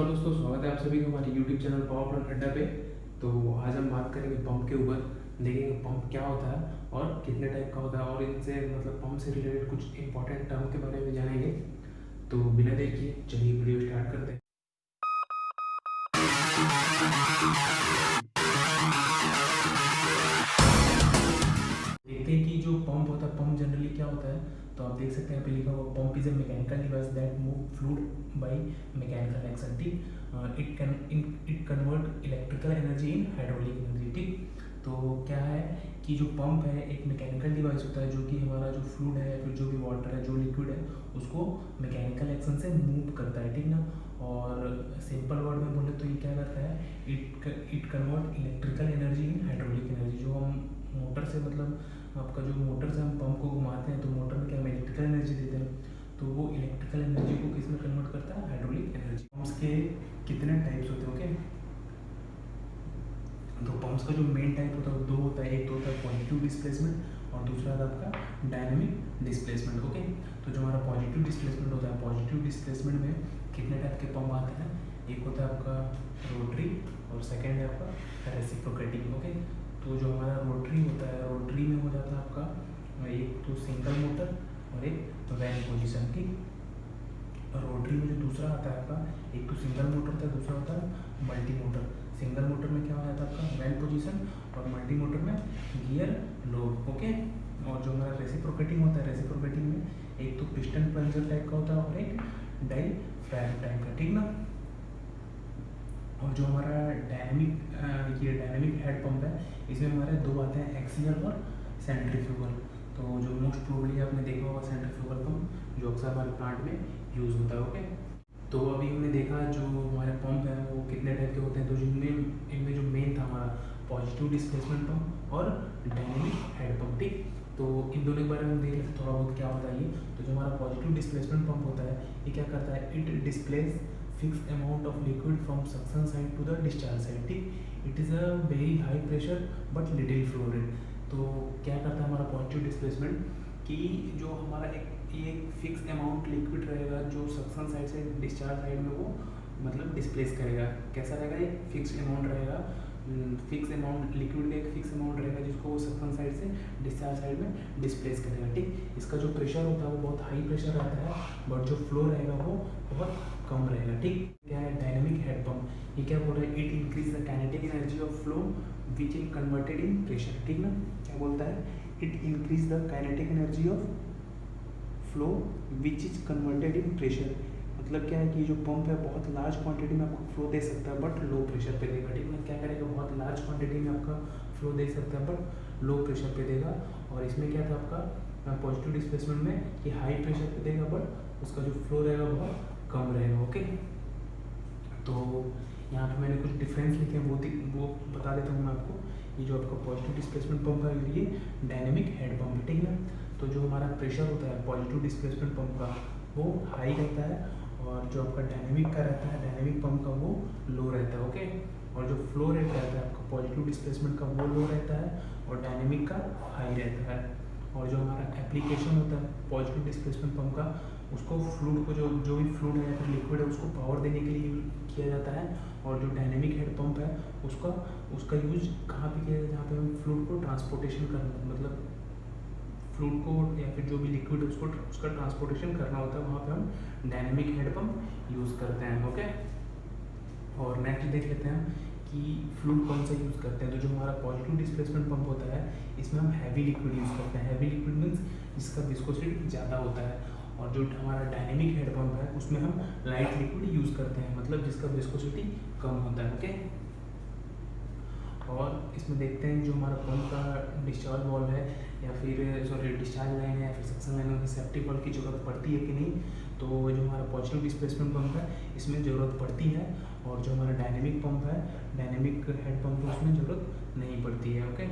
नमस्कार दोस्तों, स्वागत है आप सभी का हमारे YouTube चैनल पावर प्लांट अड्डा पे। तो आज हम बात करेंगे पंप के ऊपर। देखेंगे पंप क्या होता है और कितने टाइप का होता है, और इनसे मतलब पंप से रिलेटेड कुछ इंपॉर्टेंट टर्म के बारे में जानेंगे। तो बिना देर किए चलिए वीडियो स्टार्ट करते हैं। देखते हैं कि जो पंप होता है, पंप जनरली क्या होता है। तो आप देख सकते हैं पे लिखा हुआ pump is a mechanical device that move fluid by mechanical action. ठीक, it convert electrical energy in hydraulic energy. ठीक, तो क्या है कि जो पंप है एक मैकेनिकल डिवाइस होता है जो कि हमारा जो फ्लूइड है, फिर जो भी वाटर है, जो लिक्विड है, उसको मैकेनिकल एक्शन से मूव करता है। ठीक ना, और सिंपल वर्ड में बोले तो ये क्या करता है, it convert electrical energy in hydraulic energy. जो हम मोटर से मतलब आपका जो मोटर से हम पंप को घुमाते हैं तो मोटर में क्या हम इलेक्ट्रिकल एनर्जी देते हैं, तो वो इलेक्ट्रिकल एनर्जी को किस में कन्वर्ट करता है, हाइड्रोलिक एनर्जी। पंप्स के कितने टाइप्स होते हैं? ओके, तो पंप्स का जो मेन टाइप होता है वो दो होता है। एक तो होता है पॉजिटिव डिस्प्लेसमेंट और दूसरा होता है आपका डायनेमिक डिस्प्लेसमेंट। ओके, तो जो हमारा पॉजिटिव डिस्प्लेसमेंट होता है, पॉजिटिव डिस्प्लेसमेंट में कितने टाइप के पंप आते हैं। एक होता है आपका रोटरी और सेकेंड है आपका रेसिप्रोकेटिंग। ओके, तो जो हमारा रोटरी होता है, रोटरी में हो जाता है आपका एक तो सिंगल मोटर और एक वैन पोजीशन। ठीक, रोटरी में जो दूसरा आता है आपका, एक तो सिंगल मोटर होता है, दूसरा होता है मल्टी मोटर। सिंगल मोटर में क्या हो जाता है आपका वैन पोजीशन और मल्टी मोटर में गियर लोड। ओके, और जो हमारा रेसिप्रोकेटिंग होता है, रेसिप्रोकेटिंग में एक तो पिस्टन प्लंजर टाइप का होता है और एक डायफ्रैगम टाइप का। ठीक ना, और जो हमारा डायनेमिक हेड पंप है, इसमें हमारे दो आते हैं, एक्सियल और सेंट्रीफ्यूगल। तो जो मोस्ट प्रोबेबली आपने देखा होगा सेंट्रीफ्यूगल पंप, जो अक्सर हमारे प्लांट में यूज़ होता है। ओके, तो अभी हमने देखा जो हमारे पंप है वो कितने टाइप के होते हैं। तो जिनमें इनमें जो मेन था हमारा पॉजिटिव डिस्प्लेसमेंट पंप और डायनेमिक हेड पंप। ठीक, तो इन दोनों के बारे में हम देख लेते थोड़ा बहुत क्या होता है ये। तो जो हमारा पॉजिटिव डिस्प्लेसमेंट पंप होता है, ये क्या करता है, it displace fix amount of liquid from suction side to the discharge side. ठीक, it is a very high pressure but little flow rate. तो क्या करता है हमारा पॉजिटिव डिस्प्लेसमेंट कि जो हमारा एक फिक्स अमाउंट लिक्विड रहेगा जो सक्शन साइड से डिस्चार्ज साइड में वो मतलब डिस्प्लेस करेगा। कैसा रहेगा, एक फिक्स अमाउंट रहेगा, फिक्स अमाउंट लिक्विड का एक फिक्स अमाउंट रहेगा जिसको वो सक्शन साइड से डिस्चार्ज साइड में डिस्प्लेस करेगा। ठीक, इसका जो प्रेशर होता है वो बहुत हाई प्रेशर रहता है बट जो फ्लो रहेगा वो बहुत कम रहेगा। ठीक, क्या है डायनेमिक हेड पंप, ये क्या बोल रहा है, it increase the kinetic energy of flow which is converted in pressure. ठीक ना, क्या बोलता है, it increase the kinetic energy of flow which is converted in pressure. मतलब क्या है कि जो पंप है बहुत लार्ज क्वांटिटी में आपको फ्लो दे सकता है बट लो प्रेशर पे देगा। ठीक है, क्या करेगा, बहुत लार्ज क्वांटिटी में आपका फ्लो दे सकता है बट लो प्रेशर पे देगा। और इसमें क्या था आपका पॉजिटिव डिस्प्लेसमेंट में कि हाई प्रेशर पे देगा बट उसका जो फ्लो रहेगा बहुत कम रहेगा। ओके, तो यहाँ पे मैंने कुछ डिफरेंस लिखे हैं, वो बता देता हूँ मैं आपको। ये जो आपका पॉजिटिव डिस्प्लेसमेंट पंप है ये डायनेमिक हेड पंप है। ठीक है, तो जो हमारा प्रेशर होता है पॉजिटिव डिस्प्लेसमेंट पंप का वो हाई रहता है और जो आपका डायनेमिक का रहता है, डायनेमिक पंप का वो लो रहता है। ओके, और जो फ्लो रेट रहता है आपका पॉजिटिव डिस्प्लेसमेंट का वो लो रहता है और डायनेमिक का हाई रहता है। और जो हमारा एप्लीकेशन होता है पॉजिटिव डिस्प्लेसमेंट पंप का, उसको फ्लूइड को जो भी फ्लूइड है या फिर लिक्विड है उसको पावर देने के लिए किया जाता है। और जो डायनेमिक हेड पंप है उसका यूज कहाँ पे किया जाता है, जहाँ पे हम फ्लूइड को ट्रांसपोर्टेशन करना, मतलब फ्लूइड को या फिर जो भी लिक्विड है उसका ट्रांसपोर्टेशन करना होता है, वहाँ पे हम डायनेमिक हेड पंप यूज़ करते हैं। ओके, और नेक्स्ट देख लेते हैं कि फ्लूइड कौन सा यूज़ करते हैं। तो जो हमारा पॉजिटिव डिस्प्लेसमेंट पंप होता है इसमें हम हैवी लिक्विड यूज़ करते हैं। हैवी लिक्विड मीन्स जिसका विस्कोसिटी ज़्यादा होता है। और जो हमारा डायनेमिक हेड पंप है उसमें हम लाइट लिक्विड यूज़ करते हैं, मतलब जिसका विस्कोसिटी कम होता है। ओके, और इसमें देखते हैं जो हमारा पंप का डिस्चार्ज वाल्व है या फिर डिस्चार्ज लाइन है या फिर सक्शन लाइन है, सेफ्टी वाल्व की ज़रूरत पड़ती है कि नहीं। तो जो हमारा पॉजिटिव डिस्प्लेसमेंट पंप है इसमें ज़रूरत पड़ती है, और जो हमारा डायनेमिक पंप है, डायनेमिक हेड पंप है, उसमें ज़रूरत नहीं पड़ती है। ओके,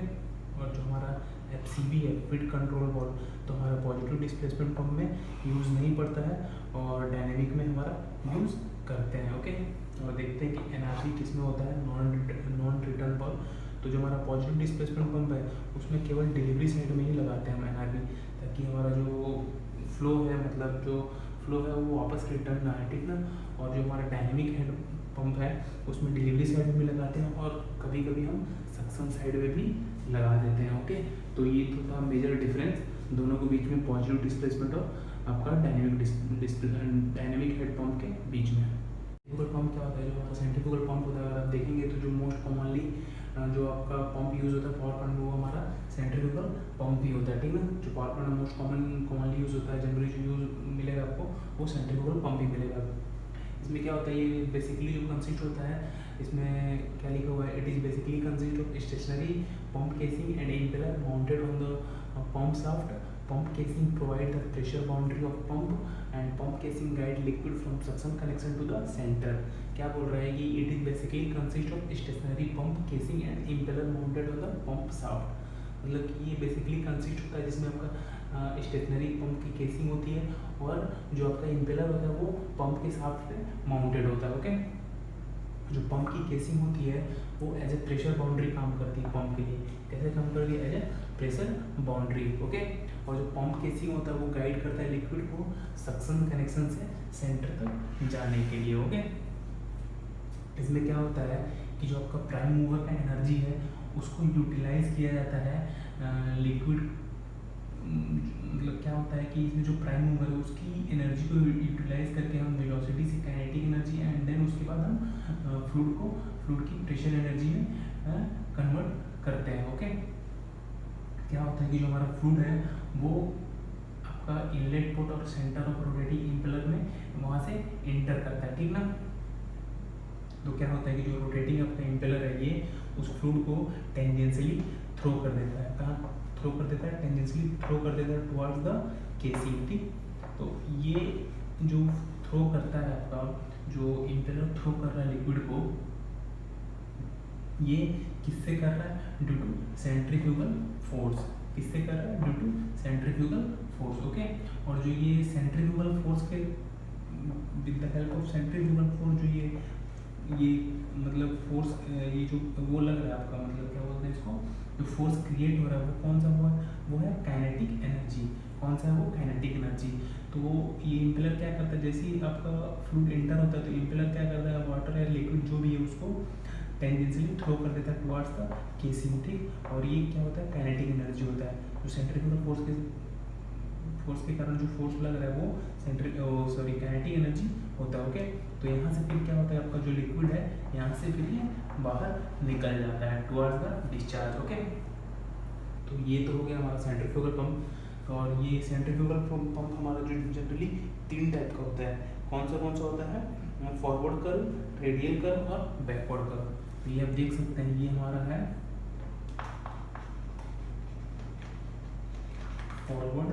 और जो हमारा FCB है, फिट कंट्रोल वाल्व, तो हमारा पॉजिटिव डिस्प्लेसमेंट पंप में यूज़ नहीं पड़ता है और डायनेमिक में हमारा यूज़ करते हैं। ओके, और देखते हैं कि NRP किस में होता है, नॉन रिटर्न वाल्व। तो जो हमारा पॉजिटिव डिस्प्लेसमेंट पंप है उसमें केवल डिलीवरी साइड में ही लगाते हैं हम NRP, ताकि हमारा जो फ्लो है, मतलब जो फ्लो है वो वापस रिटर्न ना है। ठीक ना, और जो हमारा डायनेमिक हेड पंप है उसमें डिलीवरी साइड में भी लगाते हैं और कभी कभी हम सक्शन साइड में भी लगा देते हैं। ओके, तो ये तो था मेजर डिफरेंस दोनों के बीच में, पॉजिटिव डिस्प्लेसमेंट और आपका डायनेमिक हेड पंप के बीच में। सेंट्रीफ्यूगल पंप क्या होता है? जो हमारा सेंट्रीफ्यूगल पंप होता है, अगर आप देखेंगे तो जो मोस्ट कॉमनली जो आपका पंप यूज़ होता है पावर प्लांट में, वो हमारा सेंट्रीफ्यूगल पंप ही होता है, ठीक है ना। जो पावर प्लांट में मोस्ट कॉमनली यूज़ होता है, जनरली जो यूज़ मिलेगा आपको वो सेंट्रीफ्यूगल पंप ही मिलेगा। इसमें क्या होता है, ये बेसिकली जो कंसिस्ट होता है, इसमें क्या लिखा हुआ है, it is basically consist of stationary pump casing and impeller mounted on the pump shaft. Pump casing provide the pressure boundary of pump and pump casing guide liquid from suction connection to the center. क्या बोल रहा है कि it is basically consist of stationary pump casing and impeller mounted on the pump shaft. मतलब कि ये basically consist होता है जिसमें आपका स्टेशनरी पंप की केसिंग होती है और जो आपका इम्पेलर होता है वो पंप के शाफ्ट पे माउंटेड होता है। ओके, जो पंप की केसिंग होती है वो एज ए प्रेशर बाउंड्री काम करती है पंप के लिए। कैसे काम करती है? As a pressure boundary. Okay, और जो पंप केसिंग होता है वो गाइड करता है लिक्विड को सक्शन कनेक्शन से सेंटर तक जाने के लिए। ओके, इसमें क्या होता है कि जो आपका प्राइम मूवर का एनर्जी है उसको यूटिलाइज किया जाता है लिक्विड, मतलब क्या होता है कि इसमें जो प्राइम मूवर है उसकी एनर्जी को यूटिलाइज करके हम वेलोसिटी से काइनेटिक एनर्जी एंड देन उसके बाद हम फ्लूइड की प्रेशर एनर्जी में कन्वर्ट करते हैं। ओके, क्या होता है कि जो हमारा फ्लूइड है वो आपका इनलेट पोर्ट और सेंटर ऑफ रोटेटिंग इम्पेलर में वहाँ से इंटर करता है, ठीक ना। तो क्या होता है कि जो रोटेटिंग आपका इम्पेलर है ये उस फ्लूइड को टेंजेंशियली थ्रो कर देता है। कहाँ थ्रो कर देता है? टेंजेंशियली थ्रो कर देता है टुवर्ड्स द केसिंग, ठीक। तो ये जो थ्रो करता है आपका, जो इम्पेलर थ्रो कर रहा है लिक्विड को, ये किससे कर रहा है? Due to centrifugal force. किससे कर रहा है? Due to centrifugal force. Okay, और जो ये सेंट्रीफ्यूगल फोर्स के with the help of centrifugal force जो ये मतलब फोर्स ये जो वो लग रहा है आपका, मतलब क्या बोलते हैं इसको, जो फोर्स क्रिएट हो रहा है वो कौन सा हुआ? वो है काइनेटिक एनर्जी। कौन सा है वो? Kinetic energy. तो ये इम्पेलर क्या करता है, जैसे ही आपका फ्लूइड एंटर होता है तो इम्पेलर क्या करता है, वाटर या लिक्विड जो भी है उसको टेंजेंशियली थ्रो कर देता है टुवर्ड्स द केसिंग, ठीक। और ये क्या होता है? काइनेटिक एनर्जी होता है। जो सेंट्रीफ्यूगल फोर्स के कारण जो फोर्स लग रहा है वो काइनेटिक एनर्जी होता है। ओके, तो यहाँ से फिर क्या होता है, आपका जो लिक्विड है यहाँ से फिर ये बाहर निकल जाता है टुवर्ड्स द डिस्चार्ज। ओके, तो ये तो हो गया हमारा सेंट्रीफ्यूगल पंप। और ये सेंट्रीफ्यूगल पंप हमारा जो जनरली 3 टाइप का होता है। कौन सा होता है? फॉरवर्ड कर्व, रेडियल कर्व और बैकवर्ड कर्व। तो ये आप देख सकते हैं, ये हमारा है फॉरवर्ड,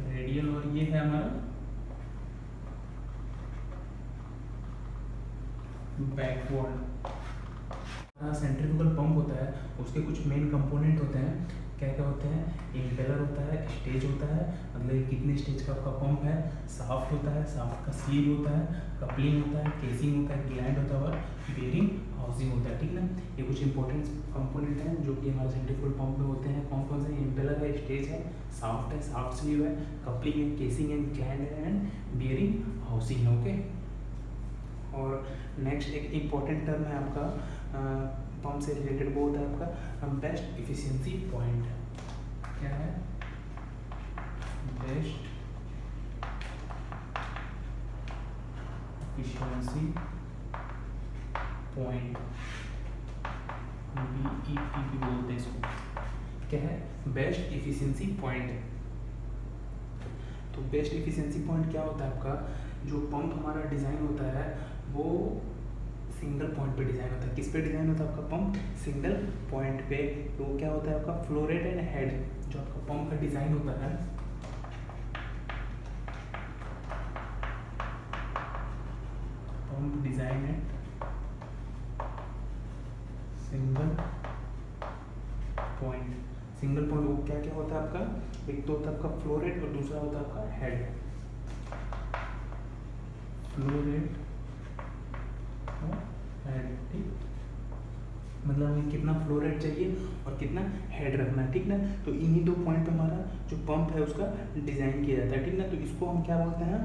रेडियल और ये है हमारा बैकवर्ड। सेंट्रीफ्यूगल पंप होता है उसके कुछ मेन कंपोनेंट होते हैं। क्या क्या होते हैं? इम्पेलर होता है, स्टेज होता है, मतलब कितने स्टेज का आपका पंप है, शाफ्ट होता है, शाफ्ट का स्लीव होता है, कपलिंग होता है, केसिंग होता है, ग्लैंड होता है और बेयरिंग हाउसिंग होता है, ठीक ना। ये कुछ इंपॉर्टेंट कंपोनेंट हैं जो कि हमारे सेंट्रीफ्यूगल पंप में होते हैं। कौन कौन से? इम्पेलर है, स्टेज है, शाफ्ट है, शाफ्ट स्लीव है, कपलिंग है, केसिंग है, ग्लैंड है एंड बेयरिंग हाउसिंग है। ओके, और नेक्स्ट एक इम्पॉर्टेंट टर्म है आपका पंप से रिलेटेड, वो होता है आपका बेस्ट इफिशिएंसी पॉइंट। क्या है? बेस्ट इफिशिएंसी पॉइंट, BEP बोलते हैं इसको। क्या है? Best efficiency point. तो बेस्ट इफिशिएंसी पॉइंट क्या होता है आपका? जो पंप हमारा डिज़ाइन होता है वो सिंगल पॉइंट पे डिज़ाइन होता है। किस पे डिज़ाइन होता है आपका पंप? सिंगल पॉइंट पे। तो क्या होता है आपका फ्लो रेट एंड हेड, जो आपका पंप का डिज़ाइन होता है पंप डिज़ाइन है सिंगल पॉइंट। सिंगल पॉइंट वो क्या क्या होता है आपका? एक तो होता है आपका फ्लो रेट और दूसरा होता है आपका हेड। फ्लो रेट हेड, ठीक, मतलब हमें कितना फ्लो रेट चाहिए और कितना हेड रखना है, ठीक ना। तो इन्हीं 2 पॉइंट पे हमारा जो पंप है उसका डिज़ाइन किया जाता है, ठीक ना। तो इसको हम क्या बोलते हैं?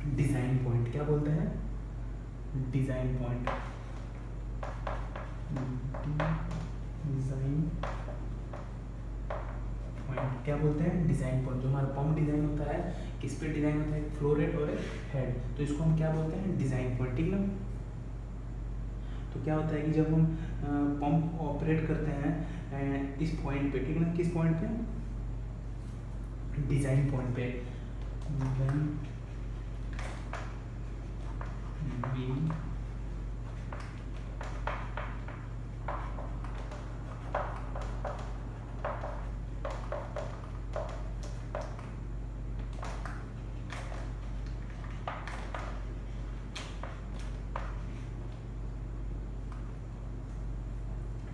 Design point. क्या बोलते हैं? Design point. डिज़ाइन पॉइंट क्या बोलते हैं? Design point. जो हमारा पंप डिज़ाइन होता है, किस पे डिज़ाइन होता है? फ्लो रेट और हेड, तो इसको हम क्या बोलते हैं? डिज़ाइन पॉइंट, ठीक ना। तो क्या होता है कि जब हम पंप ऑपरेट करते हैं इस पॉइंट पे, ठीक ना, किस पॉइंट पे? डिज़ाइन पॉइंट पे।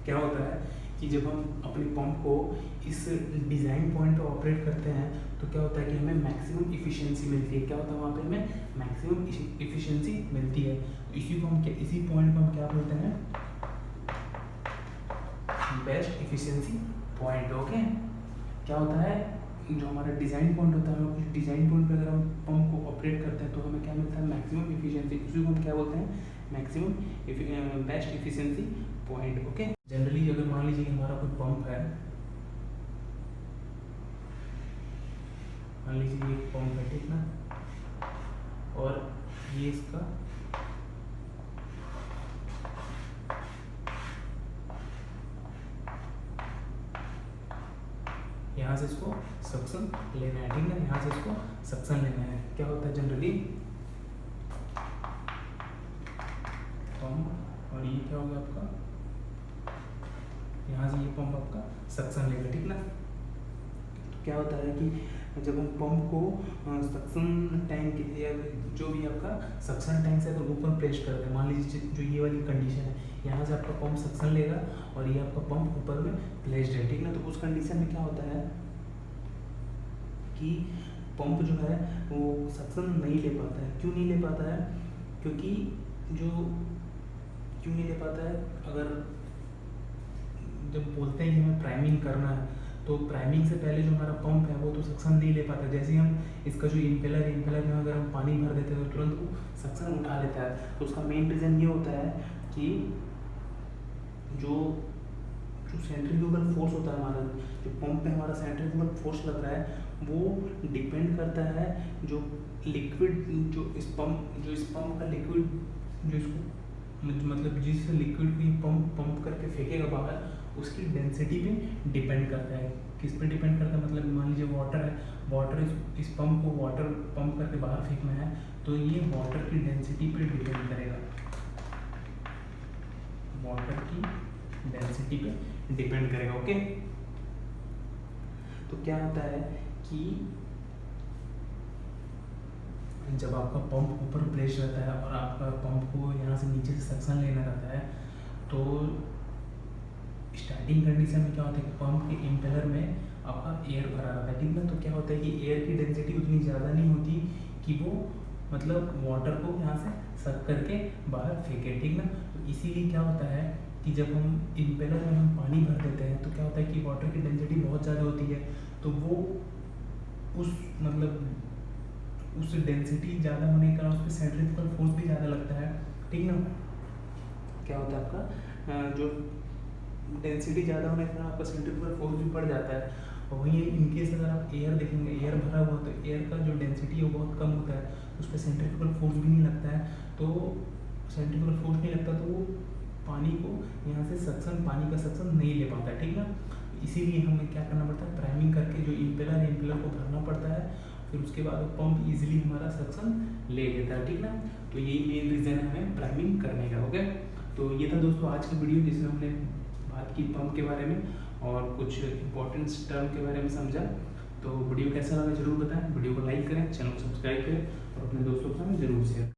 क्या होता है कि जब हम अपने पंप को इस डिज़ाइन पॉइंट पे ऑपरेट करते हैं तो क्या होता है कि हमें मैक्सिमम इफ़िशियंसी मिलती है। क्या होता है वहाँ पे? हमें मैक्सिमम इफ़िशियंसी मिलती है। इसी को हम इसी पॉइंट को हम क्या बोलते हैं? Best efficiency point. ओके। क्या होता है? जो हमारा डिज़ाइन पॉइंट होता है, उस डिज़ाइन पॉइंट पे अगर हम पंप को ऑपरेट करते हैं तो हमें क्या मिलता है? Maximum efficiency. उसी को हम क्या बोलते हैं? Maximum best efficiency point. Okay. Generally अगर मान लीजिए हमारा कोई पंप है, मान लीजिए ये पंप है, ठीक ना, और ये इसका यहाँ से इसको सक्शन लेना है, ठीक ना, यहाँ से इसको सक्शन लेना है। क्या होता है जनरली? पंप, और ये क्या होगा आपका? यहाँ से ये पंप आपका सक्शन लेगा, ठीक ना। तो क्या होता है कि जब हम पंप को सक्शन टैंक या जो भी आपका सक्शन टैंक से अगर ऊपर प्लेस करते हैं, मान लीजिए जो ये वाली कंडीशन है, यहाँ से आपका पंप सक्शन लेगा और ये आपका पंप ऊपर में प्लेस्ड है, ठीक ना। तो उस कंडीशन में क्या होता है कि पंप जो है वो सक्शन नहीं ले पाता है। क्यों नहीं ले पाता है? क्योंकि क्यों नहीं ले पाता है? अगर जब बोलते हैं कि हमें प्राइमिंग करना है तो प्राइमिंग से पहले जो हमारा पंप है वो तो सक्शन नहीं ले पाता। जैसे हम इसका जो इम्पेलर में अगर हम पानी भर देते हैं तो तुरंत वो सक्शन उठा लेता है। तो उसका मेन रीज़न ये होता है कि जो सेंट्रीफ्यूगल फोर्स होता है हमारा, जो पंप पे हमारा सेंट्रीफ्यूगल फोर्स लग रहा है वो डिपेंड करता है जो लिक्विड, जो इस पंप का लिक्विड, जो इसको मतलब जिस लिक्विड को ये पंप करके फेंकेगा बाहर, उसकी डेंसिटी पे डिपेंड करता है। किस पे डिपेंड करता है? मतलब मान लीजिए वाटर है, वाटर इस पंप को वाटर पंप करके बाहर फेंकना है तो ये वाटर की डेंसिटी पे डिपेंड करेगा, वाटर की डेंसिटी पे डिपेंड करेगा। ओके। तो क्या होता है कि जब आपका पंप ऊपर प्लेस रहता है और आपका पंप को यहाँ से नीचे से सक्शन लेना रहता है तो स्टार्टिंग कंडीशन में क्या होता है कि पंप के इम्पेलर में आपका एयर भरा रहता है, ठीक ना। तो क्या होता है कि एयर की डेंसिटी उतनी ज़्यादा नहीं होती कि वो मतलब वाटर को यहाँ से सक करके बाहर फेंके, ठीक ना। तो इसीलिए क्या होता है कि जब हम इम्पेलर में हम पानी भर देते हैं तो क्या होता है कि वाटर की डेंसिटी बहुत ज़्यादा होती है, तो वो उस मतलब उस डेंसिटी ज़्यादा होने के कारण उस पर सेंट्रीफ्यूगल फोर्स भी ज़्यादा लगता है, ठीक ना। क्या होता है आपका जो डेंसिटी ज़्यादा होने के कारण आपका सेंट्रीफ्यूगल फोर्स भी बढ़ जाता है। और वहीं इनकेस अगर आप एयर देखेंगे, एयर भरा हुआ तो एयर का जो डेंसिटी है वो बहुत कम होता है, उस पर सेंट्रीफ्यूगल फोर्स भी नहीं लगता है। तो सेंट्रीफ्यूगल फोर्स नहीं लगता तो वो पानी को यहाँ से सक्शन, पानी का सक्शन नहीं ले पाता है, ठीक ना। इसीलिए हमें क्या करना पड़ता है? प्राइमिंग करके जो इम्पेलर है, इम्पेलर को भरना पड़ता है, फिर उसके बाद पंप इजीली हमारा सक्शन ले लेता है, ठीक ना। तो यही मेन रीज़न है हमें प्राइमिंग करने का। ओके। तो ये था दोस्तों आज की वीडियो जिसमें हमने बात की पंप के बारे में और कुछ इंपॉर्टेंट टर्म के बारे में समझा। तो वीडियो कैसा लगा जरूर बताएं, वीडियो को लाइक करें, चैनल को सब्सक्राइब करें और अपने दोस्तों के साथ जरूर शेयर